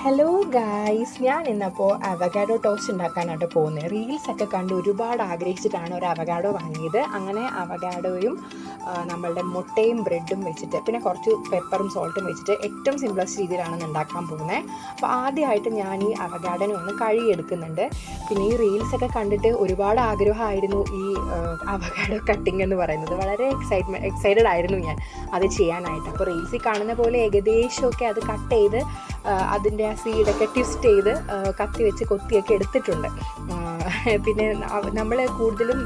Hello guys, ഞാൻ ഇന്നപ്പോൾ avocado toast ഉണ്ടാക്കാനായിട്ട് പോകുന്നത്. റീൽസൊക്കെ കണ്ട് ഒരുപാട് ആഗ്രഹിച്ചിട്ടാണ് ഒരു അവകാഡോ വാങ്ങിയത്. അങ്ങനെ അവകാഡോയും നമ്മളുടെ മുട്ടയും ബ്രെഡും വെച്ചിട്ട് പിന്നെ കുറച്ച് പെപ്പറും സോൾട്ടും വെച്ചിട്ട് ഏറ്റവും സിംപ്ലസ്റ്റ് രീതിയിലാണ് ഉണ്ടാക്കാൻ പോകുന്നത്. അപ്പോൾ ആദ്യമായിട്ട് ഞാൻ ഈ അവകാഡോനെ ഒന്ന് കഴുകിയെടുക്കുന്നുണ്ട്. പിന്നെ ഈ റീൽസൊക്കെ കണ്ടിട്ട് ഒരുപാട് ആഗ്രഹമായിരുന്നു ഈ അവകാഡോ കട്ടിങ് എന്ന് പറയുന്നത്. വളരെ എക്സൈറ്റഡ് ആയിരുന്നു ഞാൻ അത് ചെയ്യാനായിട്ട്. അപ്പോൾ റീൽസിൽ കാണുന്ന പോലെ ഏകദേശമൊക്കെ അത് കട്ട് ചെയ്ത് അതിൻ്റെ ആ സീഡൊക്കെ ട്വിസ്റ്റ് ചെയ്ത് കത്തി വെച്ച് കൊത്തിയൊക്കെ എടുത്തിട്ടുണ്ട്. പിന്നെ നമ്മൾ കൂടുതലും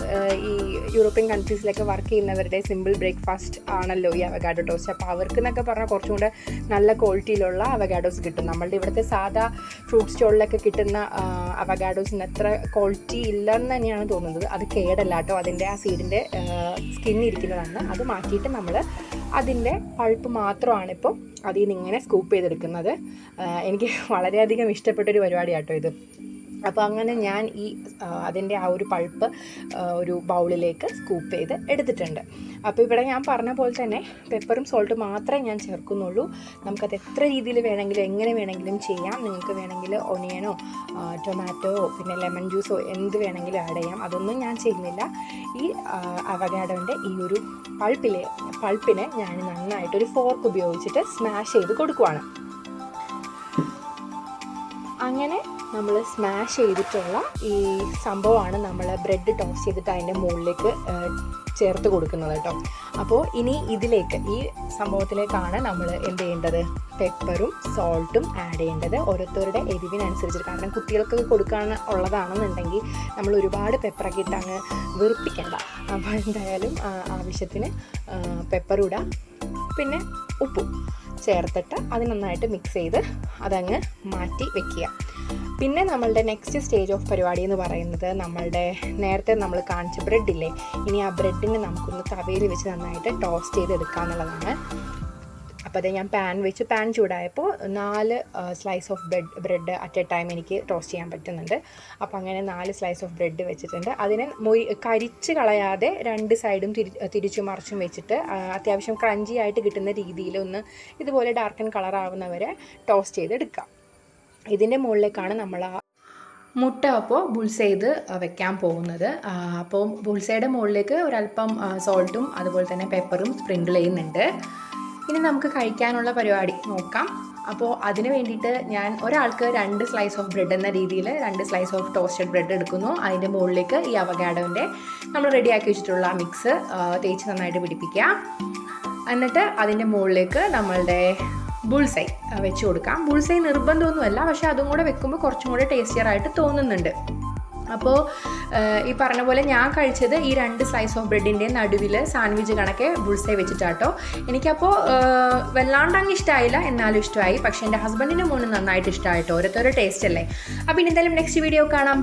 ഈ യൂറോപ്യൻ കൺട്രീസിലൊക്കെ വർക്ക് ചെയ്യുന്നവരുടെ സിമ്പിൾ ബ്രേക്ക്ഫാസ്റ്റ് ആണല്ലോ ഈ അവകാഡോ ടോസ്റ്റ്. അപ്പോൾ അവർക്ക് എന്നൊക്കെ പറഞ്ഞാൽ കുറച്ചും കൂടെ നല്ല ക്വാളിറ്റിയിലുള്ള അവകാഡോസ് കിട്ടും. നമ്മളുടെ ഇവിടുത്തെ സാധാ ഫ്രൂട്ട് സ്റ്റോളിലൊക്കെ കിട്ടുന്ന അവകാഡോസിന് അത്ര ക്വാളിറ്റി ഇല്ലെന്ന് തന്നെയാണ് തോന്നുന്നത്. അത് കേടല്ല കേട്ടോ, അതിൻ്റെ ആ സീഡിൻ്റെ സ്കിന്നിരിക്കുന്നതാണ്. അത് മാറ്റിയിട്ട് നമ്മൾ അതിൻ്റെ പൾപ്പ് മാത്രമാണിപ്പോൾ അതിൽ നിന്ന് ഇങ്ങനെ സ്കൂപ്പ് ചെയ്തെടുക്കുന്നത്. എനിക്ക് വളരെയധികം ഇഷ്ടപ്പെട്ടൊരു പരിപാടിയാട്ടോ ഇത്. അപ്പോൾ അങ്ങനെ ഞാൻ ഈ അതിൻ്റെ ആ ഒരു പൾപ്പ് ഒരു ബൗളിലേക്ക് സ്കൂപ്പ് ചെയ്ത് എടുത്തിട്ടുണ്ട്. അപ്പോൾ ഇവിടെ ഞാൻ പറഞ്ഞ പോലെ തന്നെ പെപ്പറും സോൾട്ടും മാത്രമേ ഞാൻ ചേർക്കുന്നുള്ളൂ. നമുക്കത് എത്ര രീതിയിൽ വേണമെങ്കിലും എങ്ങനെ വേണമെങ്കിലും ചെയ്യാം. നിങ്ങൾക്ക് വേണമെങ്കിൽ ഒനിയനോ ടൊമാറ്റോ പിന്നെ ലെമൺ ജ്യൂസോ എന്ത് വേണമെങ്കിലും ആഡ് ചെയ്യാം. അതൊന്നും ഞാൻ ചെയ്യുന്നില്ല. ഈ അവകാഡോൻ്റെ ഈ ഒരു പൾപ്പിനെ ഞാൻ നന്നായിട്ടൊരു ഫോർക്ക് ഉപയോഗിച്ചിട്ട് സ്മാഷ് ചെയ്ത് കൊടുക്കുവാണ്. അങ്ങനെ നമ്മൾ സ്മാഷ് ചെയ്തിട്ടുള്ള ഈ സംഭവമാണ് നമ്മൾ ബ്രെഡ് ടോസ്റ്റ് ചെയ്തിട്ട് അതിൻ്റെ മുകളിലേക്ക് ചേർത്ത് കൊടുക്കുന്നത് കേട്ടോ. അപ്പോൾ ഇനി ഇതിലേക്ക് ഈ സംഭവത്തിലേക്കാണ് നമ്മൾ എന്ത് ചെയ്യേണ്ടത്, പെപ്പറും സോൾട്ടും ആഡ് ചെയ്യേണ്ടത് ഓരോരുത്തരുടെ എരിവിനനുസരിച്ചിട്ട്. കാരണം കുട്ടികൾക്കൊക്കെ കൊടുക്കാൻ ഉള്ളതാണെന്നുണ്ടെങ്കിൽ നമ്മൾ ഒരുപാട് പെപ്പറൊക്കെ ഇട്ട് അങ്ങ് വെറുപ്പിക്കേണ്ട. അപ്പോൾ എന്തായാലും ആവശ്യത്തിന് പെപ്പറും ഇടാം, പിന്നെ ഉപ്പും ചേർത്തിട്ട് അത് നന്നായിട്ട് മിക്സ് ചെയ്ത് അതങ്ങ് മാറ്റി വെക്കുക. പിന്നെ നമ്മളുടെ നെക്സ്റ്റ് സ്റ്റേജ് ഓഫ് പരിപാടി എന്ന് പറയുന്നത് നമ്മളുടെ നേരത്തെ നമ്മൾ കാണിച്ച ബ്രെഡില്ലേ, ഇനി ആ ബ്രെഡിനെ നമുക്കൊന്ന് തവയിൽ വെച്ച് നന്നായിട്ട് ടോസ്റ്റ് ചെയ്തെടുക്കുക എന്നുള്ളതാണ്. അപ്പോൾ അത് ഞാൻ പാൻ ചൂടായപ്പോൾ 4 slice of bread at a time എനിക്ക് ടോസ്റ്റ് ചെയ്യാൻ പറ്റുന്നുണ്ട്. അപ്പോൾ അങ്ങനെ 4 സ്ലൈസ് ഓഫ് ബ്രെഡ് വെച്ചിട്ടുണ്ട്. അതിനെ കരിച്ച് കളയാതെ 2 സൈഡും തിരിച്ചും മറിച്ചും വെച്ചിട്ട് അത്യാവശ്യം ക്രഞ്ചി ആയിട്ട് കിട്ടുന്ന രീതിയിൽ ഒന്ന് ഇതുപോലെ ഡാർക്കൻ കളറാവുന്നവരെ ടോസ്റ്റ് ചെയ്തെടുക്കാം. ഇതിൻ്റെ മുകളിലേക്കാണ് നമ്മൾ ആ മുട്ട അപ്പോൾ ബുൾസ് ചെയ്ത് വെക്കാൻ പോകുന്നത്. അപ്പോൾ ബുൾസയുടെ മുകളിലേക്ക് ഒരല്പം സോൾട്ടും അതുപോലെ തന്നെ പെപ്പറും സ്പ്രിങ്കിൾ ചെയ്യുന്നുണ്ട്. ഇനി നമുക്ക് കഴിക്കാനുള്ള പരിപാടി നോക്കാം. അപ്പോൾ അതിന് വേണ്ടിയിട്ട് ഞാൻ ഒരാൾക്ക് 2 സ്ലൈസ് ഓഫ് ബ്രെഡ് എന്ന രീതിയിൽ 2 സ്ലൈസ് ഓഫ് ടോസ്റ്റഡ് ബ്രെഡ് എടുക്കുന്നു. അതിൻ്റെ മുകളിലേക്ക് ഈ അവകാഡോൻ്റെ നമ്മൾ റെഡിയാക്കി വെച്ചിട്ടുള്ള മിക്സ് തേച്ച് നന്നായിട്ട് പിടിപ്പിക്കുക. എന്നിട്ട് അതിൻ്റെ മുകളിലേക്ക് നമ്മളുടെ ബുൾസൈ വെച്ച് കൊടുക്കാം. ബുൾസൈ നിർബന്ധമൊന്നുമല്ല, പക്ഷേ അതും കൂടെ വെക്കുമ്പോൾ കുറച്ചും കൂടെ ടേസ്റ്റിയറായിട്ട് തോന്നുന്നുണ്ട്. അപ്പോൾ ഈ പറഞ്ഞ പോലെ ഞാൻ കഴിച്ചത് ഈ 2 സ്ലൈസ് ഓഫ് ബ്രെഡിൻ്റെ നടുവിൽ സാൻഡ്വിച്ച് കണക്കെ ബുൾസൈ വെച്ചിട്ടാട്ടോ. എനിക്കപ്പോൾ വല്ലാണ്ടങ്ങ് ഇഷ്ടമായില്ല, എന്നാലും ഇഷ്ടമായി. പക്ഷേ എൻ്റെ ഹസ്ബൻഡിൻ്റെ മോന് നന്നായിട്ട് ഇഷ്ടമായിട്ടോ. ഓരോരുത്തരുടെ ടേസ്റ്റ് അല്ലേ. അപ്പോൾ ഇനി എന്തായാലും നെക്സ്റ്റ് വീഡിയോ കാണാം.